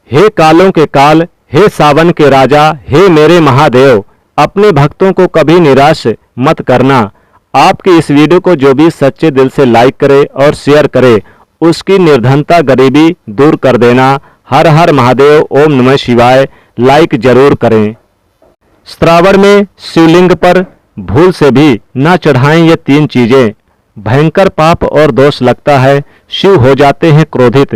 हे कालों के काल, हे सावन के राजा, हे मेरे महादेव, अपने भक्तों को कभी निराश मत करना। आपकी इस वीडियो को जो भी सच्चे दिल से लाइक करे और शेयर करे, उसकी निर्धनता गरीबी दूर कर देना। हर हर महादेव, ओम नमः शिवाय। लाइक जरूर करें। श्रावण में शिवलिंग पर भूल से भी न चढ़ाएं ये 3 चीजें। भयंकर पाप और दोष लगता है, शिव हो जाते हैं क्रोधित।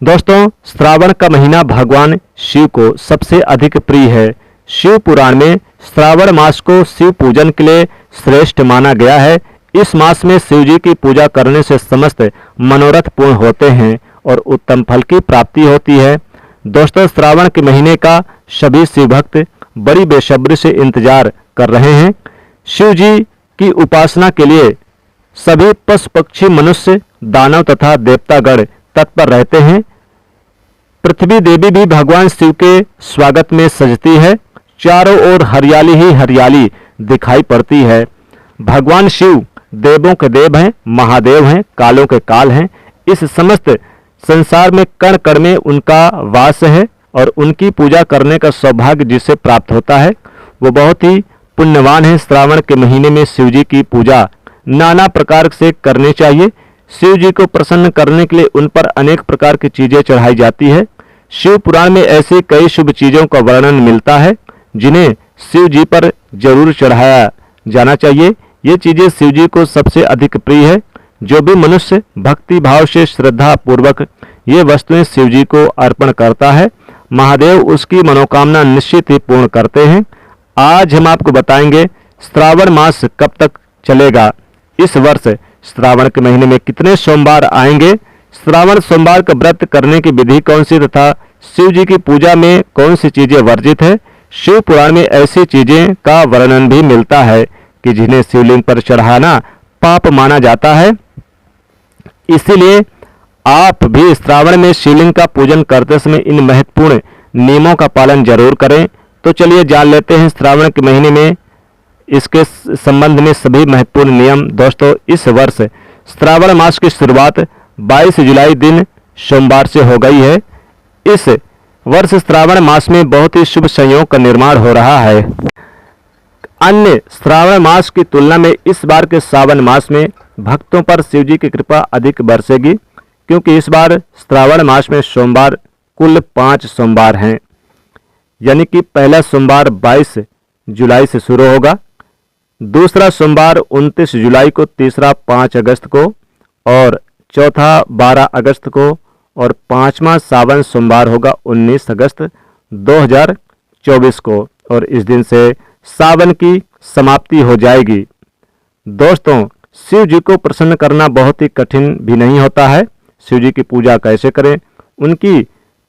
दोस्तों, श्रावण का महीना भगवान शिव को सबसे अधिक प्रिय है। शिव पुराण में श्रावण मास को शिव पूजन के लिए श्रेष्ठ माना गया है। इस मास में शिव जी की पूजा करने से समस्त मनोरथ पूर्ण होते हैं और उत्तम फल की प्राप्ति होती है। दोस्तों, श्रावण के महीने का सभी शिव भक्त बड़ी बेसब्री से इंतजार कर रहे हैं। शिव जी की उपासना के लिए सभी पशु पक्षी मनुष्य दानव तथा देवतागण तत्पर रहते हैं। पृथ्वी देवी भी भगवान शिव के स्वागत में सजती है। चारों ओर हरियाली ही हरियाली दिखाई पड़ती है। भगवान शिव देवों के देव हैं, महादेव हैं, कालों के काल हैं। इस समस्त संसार में कण कण में उनका वास है और उनकी पूजा करने का सौभाग्य जिसे प्राप्त होता है वो बहुत ही पुण्यवान है। श्रावण के महीने में शिव जी की पूजा नाना प्रकार से करनी चाहिए। शिव जी को प्रसन्न करने के लिए उन पर अनेक प्रकार की चीजें चढ़ाई जाती है। शिव पुराण में ऐसी कई शुभ चीजों का वर्णन मिलता है जिन्हें शिव जी पर जरूर चढ़ाया जाना चाहिए। ये चीजें शिव जी को सबसे अधिक प्रिय है। जो भी मनुष्य भक्ति भाव से श्रद्धा पूर्वक ये वस्तुएं शिव जी को अर्पण करता है, महादेव उसकी मनोकामना निश्चित ही पूर्ण करते हैं। आज हम आपको बताएंगे श्रावण मास कब तक चलेगा, इस वर्ष श्रावण के महीने में कितने सोमवार आएंगे, श्रावण सोमवार का व्रत करने की विधि कौन सी तथा शिव जी की पूजा में कौन सी चीजें वर्जित है। शिव पुराण में ऐसी चीजें का वर्णन भी मिलता है कि जिन्हें शिवलिंग पर चढ़ाना पाप माना जाता है। इसीलिए आप भी श्रावण में शिवलिंग का पूजन करते समय इन महत्वपूर्ण नियमों का पालन जरूर करें। तो चलिए जान लेते हैं श्रावण के महीने में इसके संबंध में सभी महत्वपूर्ण नियम। दोस्तों, इस वर्ष श्रावण मास की शुरुआत 22 जुलाई दिन सोमवार से हो गई है। इस वर्ष श्रावण मास में बहुत ही शुभ संयोग का निर्माण हो रहा है। अन्य श्रावण मास की तुलना में इस बार के श्रावण मास में भक्तों पर शिव जी की कृपा अधिक बरसेगी, क्योंकि इस बार श्रावण मास में सोमवार कुल 5 सोमवार हैं। यानी कि पहला सोमवार 22 जुलाई से शुरू होगा, दूसरा सोमवार 29 जुलाई को, तीसरा 5 अगस्त को और चौथा 12 अगस्त को और 5वां सावन सोमवार होगा 19 अगस्त 2024 को और इस दिन से सावन की समाप्ति हो जाएगी। दोस्तों, शिव जी को प्रसन्न करना बहुत ही कठिन भी नहीं होता है। शिव जी की पूजा कैसे करें? उनकी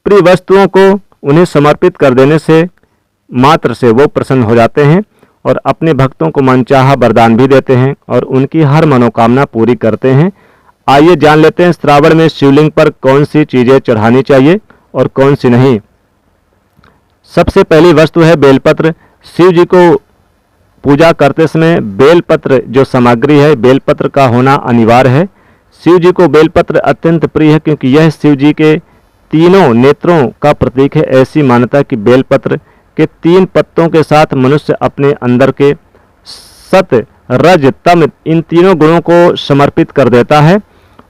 प्रिय वस्तुओं को उन्हें समर्पित कर देने से मात्र से वो प्रसन्न हो जाते हैं और अपने भक्तों को मनचाहा वरदान भी देते हैं और उनकी हर मनोकामना पूरी करते हैं। आइए जान लेते हैं श्रावण में शिवलिंग पर कौन सी चीजें चढ़ानी चाहिए और कौन सी नहीं। सबसे पहली वस्तु है बेलपत्र। शिव जी को पूजा करते समय बेलपत्र जो सामग्री है, बेलपत्र का होना अनिवार्य है। शिव जी को बेलपत्र अत्यंत प्रिय है क्योंकि यह शिव जी के तीनों नेत्रों का प्रतीक है। ऐसी मान्यता कि बेलपत्र के 3 पत्तों के साथ मनुष्य अपने अंदर के सत रज तम इन तीनों गुणों को समर्पित कर देता है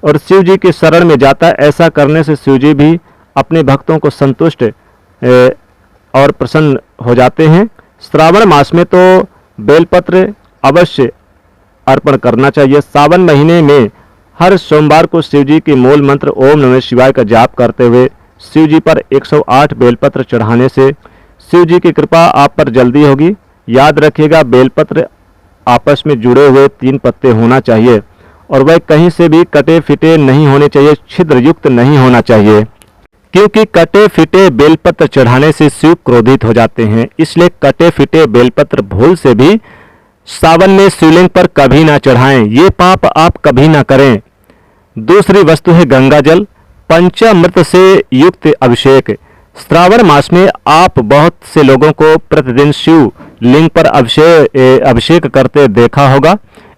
और शिव जी के शरण में जाता है। ऐसा करने से शिव जी भी अपने भक्तों को संतुष्ट और प्रसन्न हो जाते हैं। श्रावण मास में तो बेलपत्र अवश्य अर्पण करना चाहिए। सावन महीने में हर सोमवार को शिव जी के मूल मंत्र ओम नमः शिवाय का जाप करते हुए शिव जी पर 108 बेलपत्र चढ़ाने से शिव जी की कृपा आप पर जल्दी होगी। याद रखिएगा, बेलपत्र आपस में जुड़े हुए 3 पत्ते होना चाहिए और वह कहीं से भी कटे फिटे नहीं होने चाहिए, छिद्र युक्त नहीं होना चाहिए, क्योंकि कटे फिटे बेलपत्र चढ़ाने से शिव क्रोधित हो जाते हैं। इसलिए कटे फिटे बेलपत्र भूल से भी सावन में शिवलिंग पर कभी ना चढ़ाएं, ये पाप आप कभी ना करें। दूसरी वस्तु है गंगा जल, पंचामृत से युक्त अभिषेक। श्रावण मास में आप बहुत से लोगों को प्रतिदिन शिव लिंग पर अभिषेक करते देखा होगा।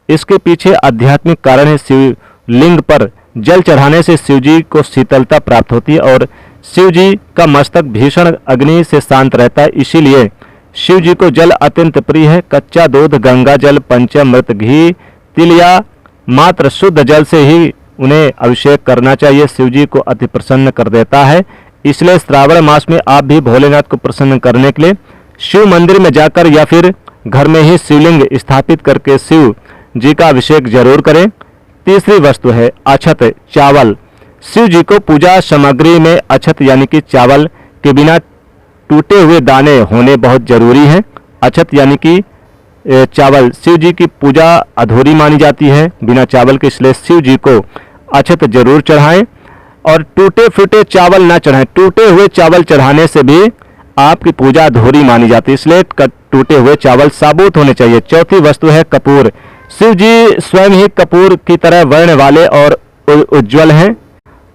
इसके पीछे आध्यात्मिक कारण है। शिव लिंग पर जल चढ़ाने से शिव जी को शीतलता प्राप्त होती है और शिव जी का मस्तक भीषण अग्नि से शांत रहता है, इसीलिए शिव जी को जल अत्यंत प्रिय है। कच्चा दूध, गंगा जल, पंचामृत, घी, तिल या मात्र शुद्ध जल से ही उन्हें अभिषेक करना चाहिए। शिव जी को अति प्रसन्न कर देता है, इसलिए श्रावण मास में आप भी भोलेनाथ को प्रसन्न करने के लिए शिव मंदिर में जाकर या फिर घर में ही शिवलिंग स्थापित करके शिव जी का अभिषेक जरूर करें। तीसरी वस्तु है अक्षत, चावल। शिव जी को पूजा सामग्री में अक्षत यानी कि चावल के बिना टूटे हुए दाने होने बहुत जरूरी है। अक्षत यानी कि चावल शिव जी की पूजा अधूरी मानी जाती है बिना चावल के, इसलिए शिव जी को अक्षत जरूर चढ़ाएं और टूटे फूटे चावल ना चढ़ाएं। टूटे हुए चावल चढ़ाने से भी आपकी पूजा अधूरी मानी जाती है, इसलिए टूटे हुए चावल साबुत होने चाहिए। चौथी वस्तु है कपूर। शिव जी स्वयं ही कपूर की तरह वर्ण वाले और उज्जवल हैं।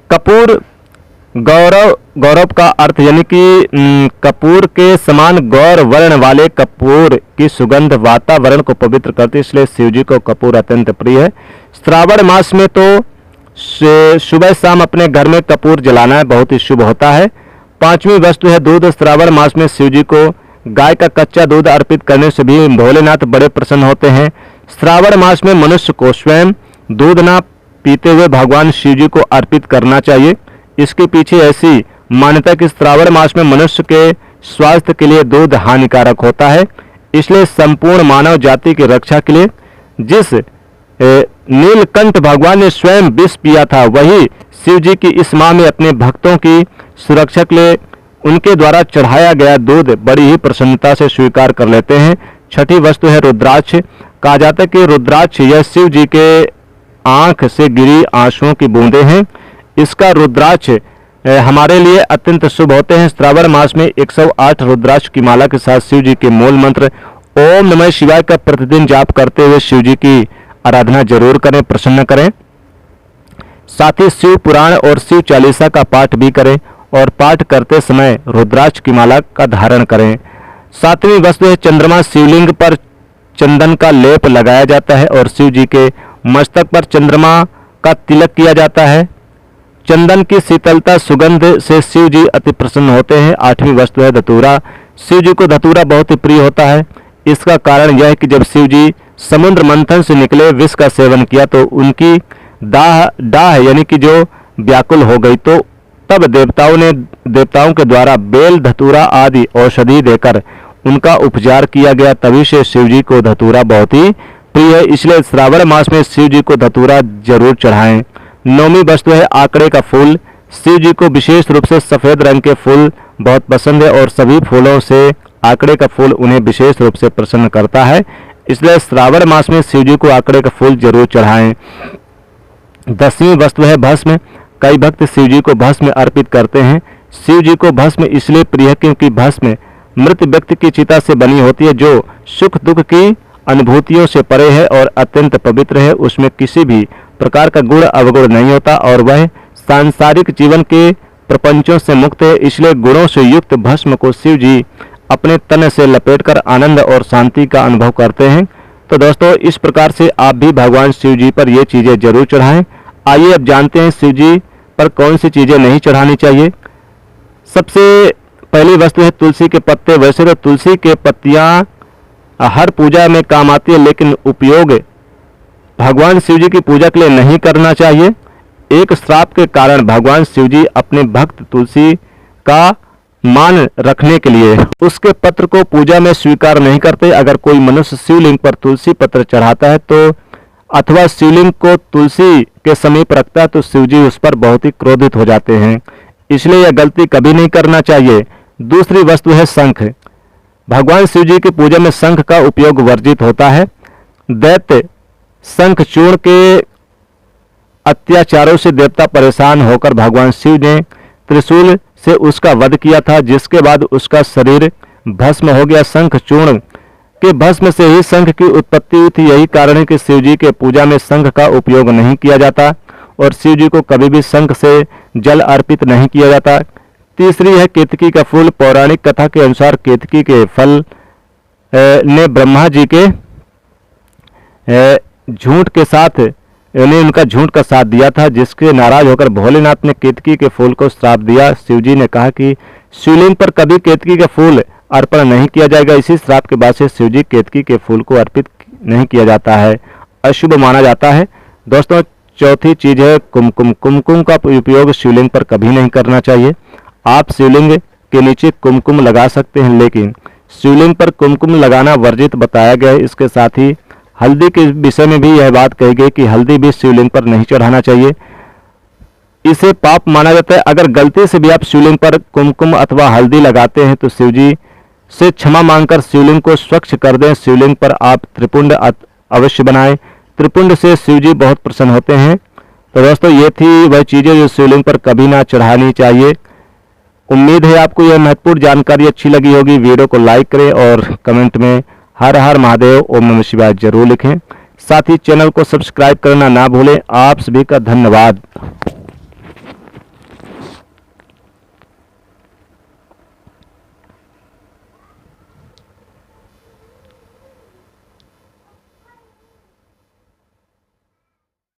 कपूर गौरव का अर्थ यानी कि कपूर के समान गौर वर्ण वाले कपूर की सुगंध वातावरण को पवित्र करती है, इसलिए शिव जी को कपूर अत्यंत प्रिय है। श्रावण मास में तो सुबह शाम अपने घर में कपूर जलाना बहुत ही शुभ होता है। पांचवी वस्तु है दूध। श्रावण मास में शिव जी को गाय का कच्चा दूध अर्पित करने से भी भोलेनाथ बड़े प्रसन्न होते हैं। श्रावण मास में मनुष्य को स्वयं दूध ना पीते हुए भगवान शिव जी को अर्पित करना चाहिए। इसके पीछे ऐसी मान्यता कि श्रावण मास में मनुष्य के स्वास्थ्य के लिए दूध हानिकारक होता है, इसलिए संपूर्ण मानव जाति की रक्षा के लिए जिस नीलकंठ भगवान ने स्वयं विष पिया था, वही शिव जी की इस माह में अपने भक्तों की सुरक्षा के लिए उनके द्वारा चढ़ाया गया दूध बड़ी ही प्रसन्नता से स्वीकार कर लेते हैं। छठी वस्तु है रुद्राक्ष। कहा जाता है कि रुद्राक्ष यह शिव जी के आंख से गिरी आंसुओं की बूंदें हैं। इसका रुद्राक्ष हमारे लिए अत्यंत शुभ होते हैं। श्रावण मास में 108 रुद्राक्ष की माला के साथ शिव जी के मूल मंत्र ओम नमः शिवाय का प्रतिदिन जाप करते हुए शिव जी की आराधना जरूर करें, प्रसन्न करें। साथ ही शिव पुराण और शिव चालीसा का पाठ भी करें और पाठ करते समय रुद्राक्ष की माला का धारण करें। सातवीं वस्तु है चंद्रमा। शिवलिंग पर चंदन का लेप लगाया जाता है और शिव जी के मस्तक पर चंद्रमा का तिलक किया जाता है। चंदन की शीतलता सुगंध से शिव जी अति प्रसन्न होते हैं। आठवीं वस्तु है धतूरा। शिव जी को धतूरा बहुत ही प्रिय होता है। इसका कारण यह है कि जब शिव जी समुद्र मंथन से निकले विष का सेवन किया तो उनकी दाह यानी कि जो व्याकुल हो गई, तो तब देवताओं के द्वारा बेल, धतूरा आदि औषधि देकर उनका उपचार किया गया। तभी से शिव जी को धतूरा बहुत ही प्रिय है, इसलिए श्रावण मास में शिव जी को धतूरा जरूर चढ़ाएं। नौवीं वस्तु है आंकड़े का फूल। शिव जी को विशेष रूप से सफेद रंग के फूल बहुत पसंद है और सभी फूलों से आंकड़े का फूल उन्हें विशेष रूप से प्रसन्न करता है, इसलिए श्रावण मास में शिव जी को आंकड़े का फूल जरूर चढ़ाएं। 10वीं वस्तु है भस्म। कई भक्त शिव जी को भस्म अर्पित करते हैं। शिव जी को भस्म इसलिए प्रिय है क्योंकि भस्म मृत व्यक्ति की चिता से बनी होती है, जो सुख दुख की अनुभूतियों से परे है और अत्यंत पवित्र है। उसमें किसी भी प्रकार का गुण अवगुण नहीं होता और वह सांसारिक जीवन के प्रपंचों से मुक्त है, इसलिए गुणों से युक्त भस्म को शिव जी अपने तन से लपेटकर आनंद और शांति का अनुभव करते हैं। तो दोस्तों, इस प्रकार से आप भी भगवान शिव जी पर ये चीजें जरूर चढ़ाएं। आइए अब जानते हैं शिव जी पर कौन सी चीजें नहीं चढ़ानी चाहिए। सबसे पहली वस्तु है तुलसी के पत्ते। वैसे तो तुलसी के पत्तियां हर पूजा में काम आती है, लेकिन उपयोग भगवान शिव जी की पूजा के लिए नहीं करना चाहिए। एक श्राप के कारण भगवान शिव जी अपने भक्त तुलसी का मान रखने के लिए उसके पत्र को पूजा में स्वीकार नहीं करते। अगर कोई मनुष्य शिवलिंग पर तुलसी पत्र चढ़ाता है तो अथवा शिवलिंग को तुलसी के समीप रखता है तो शिव जी उस पर बहुत ही क्रोधित हो जाते हैं, इसलिए यह गलती कभी नहीं करना चाहिए। दूसरी वस्तु है शंख। भगवान शिव जी की पूजा में शंख का उपयोग वर्जित होता है। दैत्य शंख चूर्ण के अत्याचारों से देवता परेशान होकर भगवान शिव ने त्रिशूल से उसका वध किया था, जिसके बाद उसका शरीर भस्म हो गया। शंख चूर्ण के भस्म से ही शंख की उत्पत्ति हुई थी। यही कारण है कि शिव जी के पूजा में शंख का उपयोग नहीं किया जाता और शिव जी को कभी भी शंख से जल अर्पित नहीं किया जाता। तीसरी है केतकी का फूल। पौराणिक कथा के अनुसार केतकी के फल ने ब्रह्मा जी के झूठ के साथ इन्हें उनका झूठ का साथ दिया था, जिसके नाराज होकर भोलेनाथ ने केतकी के फूल को श्राप दिया। शिवजी ने कहा कि शिवलिंग पर कभी केतकी के फूल अर्पण नहीं किया जाएगा। इसी श्राप के बाद से शिवजी केतकी के फूल को अर्पित नहीं किया जाता है, अशुभ माना जाता है। दोस्तों, चौथी चीज है कुमकुम। कुमकुम का उपयोग शिवलिंग पर कभी नहीं करना चाहिए। आप शिवलिंग के नीचे कुमकुम लगा सकते हैं, लेकिन शिवलिंग पर कुमकुम लगाना वर्जित बताया गया है। इसके साथ ही हल्दी के विषय में भी यह बात कही गई कि हल्दी भी शिवलिंग पर नहीं चढ़ाना चाहिए, इसे पाप माना जाता है। अगर गलती से भी आप शिवलिंग पर कुमकुम अथवा हल्दी लगाते हैं तो शिवजी से क्षमा मांगकर शिवलिंग को स्वच्छ कर दें। शिवलिंग पर आप त्रिपुंड अवश्य बनाएं, त्रिपुंड से शिवजी बहुत प्रसन्न होते हैं। तो दोस्तों, ये थी वह चीजें जो शिवलिंग पर कभी ना चढ़ानी चाहिए। उम्मीद है आपको यह महत्वपूर्ण जानकारी अच्छी लगी होगी। वीडियो को लाइक करें और कमेंट में हर हर महादेव ओम नमः शिवाय जरूर लिखें। साथ ही चैनल को सब्सक्राइब करना ना भूलें। आप सभी का धन्यवाद।